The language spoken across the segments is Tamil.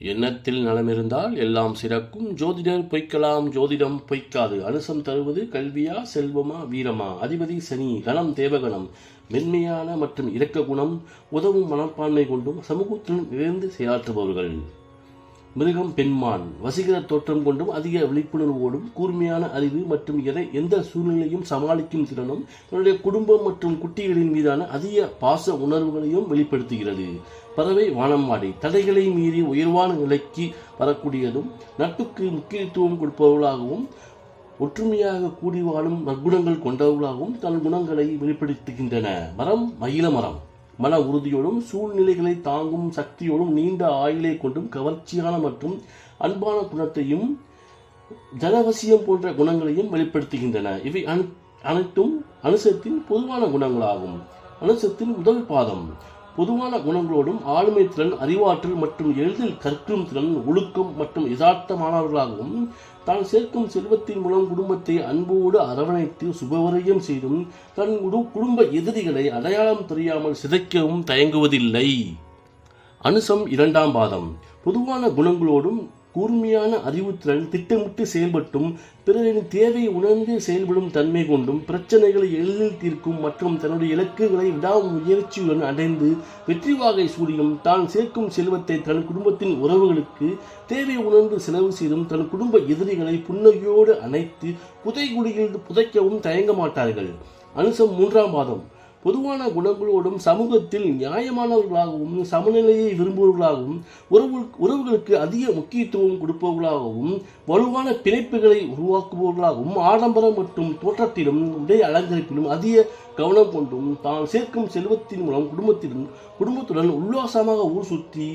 எண்ணத்தில் நலமிருந்தால் எல்லாம் சிறக்கும். ஜோதிடர் பொய்க்கலாம், ஜோதிடம் பொய்க்காது. அனுசம் தருவது கல்வியா, செல்வமா, வீரமா? அதிபதி சனி, கணம் தேவகணம். மென்மையான மற்றும் இரக்க குணம், உதவும் மனப்பான்மை கொண்டும் சமூகத்துடன் நிறைந்து செயலாற்றுபவர்கள். மிருகம் பெண்மான், வசீகர தோற்றம் கொண்டும் அதிக விழிப்புணர்வோடும் கூர்மையான அறிவு மற்றும் எந்த சூழ்நிலையும் சமாளிக்கும் திறனும் தன்னுடைய குடும்பம் மற்றும் குட்டிகளின் மீதான அதிக பாச உணர்வுகளையும் வெளிப்படுத்துகிறது. பறவை வானம்மாடி, தடைகளை மீறி உயர்வான நிலைக்கு வரக்கூடியதும் நட்புக்கு முக்கியத்துவம் கொடுப்பவர்களாகவும் ஒற்றுமையாக கூடி வாழும் நற்குணங்கள் கொண்டவர்களாகவும் தன் குணங்களை வெளிப்படுத்துகின்றன. மரம் மகிழ மரம், மன உறுதியோடும் சூழ்நிலைகளை தாங்கும் சக்தியோடும் நீண்ட ஆயுளை கொண்டும் கவர்ச்சியான மற்றும் அன்பான குணத்தையும் ஜனவசியம் போன்ற குணங்களையும் வெளிப்படுத்துகின்றன. இவை அனைத்தும் அனுசத்தின் பொதுவான குணங்களாகும். அனுசத்தின் முதல் பாதம் பொதுவான குணங்களோடும் ஆளுமை திறன், அறிவாற்றல் மற்றும் எளிதில் கற்கும் திறன், ஒழுக்கம் மற்றும் யதார்த்தமானவர்களாகவும் தான் சேர்க்கும் செல்வத்தின் மூலம் குடும்பத்தை அன்போடு அரவணைத்து சுபவரையும் செய்தும் தன் குடும்ப எதிரிகளை அடையாளம் தெரியாமல் சிதைக்கவும் தயங்குவதில்லை. அனுசம் இரண்டாம் பாதம் பொதுவான குணங்களோடும் கூர்மையான அறிவுத்திறன், திட்டமிட்டு செயல்பட்டும் பிறரின் தேவை உணர்ந்து செயல்படும் தன்மை கொண்டும் பிரச்சனைகளை எளிதில் தீர்க்கும் மற்றும் தன்னுடைய இலக்குகளை விடாமுயற்சியுடன் அடைந்து வெற்றி வாகை சூடியும் தான் சேர்க்கும் செல்வத்தை தன் குடும்பத்தின் உறவுகளுக்கு தேவை உணர்ந்து செலவு செய்தும் தன் குடும்ப எதிரிகளை புன்னகையோடு அணைத்து புதைகுடியில் புதைக்கவும் தயங்க மாட்டார்கள். அனுசம் மூன்றாம் பாதம் பொதுவான குணங்களோடும் சமூகத்தில் நியாயமானவர்களாகவும் சமநிலையை விரும்புவர்களாகவும் உறவுகளுக்கு அதிக முக்கியத்துவம் கொடுப்பவர்களாகவும் வலுவான பிணைப்புகளை உருவாக்குபவர்களாகவும் ஆடம்பரம் மற்றும் தோற்றத்திலும் உடை அலங்கரிப்பிலும் அதிக கவனம் கொண்டும் தான் சேர்க்கும் செல்வத்தின் மூலம் குடும்பத்துடன் உல்லாசமாக ஊர் சுற்றி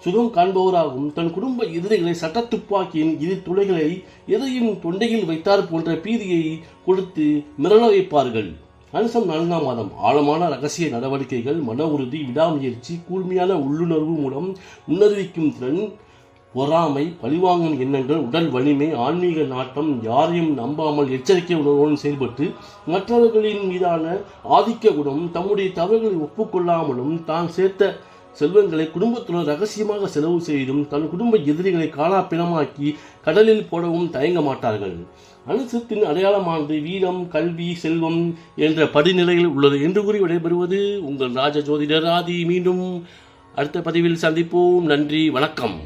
சுகம் காண்பவராகவும் தன் குடும்ப எதிரிகளை சட்டத்துப்பாக்கியின் இரு துளைகளை எதையும் தொண்டையில் வைத்தார் போன்ற பீதியை கொடுத்து மிரள வைப்பார்கள். அனுசம் நான்காம் மாதம் ஆழமான ரகசிய நடவடிக்கைகள், மன உறுதி, விடாமுயற்சி, கூர்மையான உள்ளுணர்வு மூலம் முன்னறிவிக்கும் திறன், பொறாமை, பழிவாங்கும் எண்ணங்கள், உடல் வலிமை, ஆன்மீக நாட்டம், யாரையும் நம்பாமல் எச்சரிக்கை உணர்வுடன் செயல்பட்டு மற்றவர்களின் மீதான ஆதிக்க குணம், தம்முடைய தவறுகளை ஒப்புக்கொள்ளாமலும் தான் சேர்த்த செல்வங்களை குடும்பத்துடன் ரகசியமாக செலவு செய்தும் தன் குடும்ப எதிரிகளை காணா பிணமாக்கி கடலில் போடவும் தயங்க மாட்டார்கள். அனுசத்தின் அடையாளமானது வீரம், கல்வி, செல்வம் என்ற படிநிலையில் உள்ளது என்று கூறி விடைபெறுவது உங்கள் ராஜ ஜோதிடர் ஆதி. மீண்டும் அடுத்த பதிவில் சந்திப்போம். நன்றி, வணக்கம்.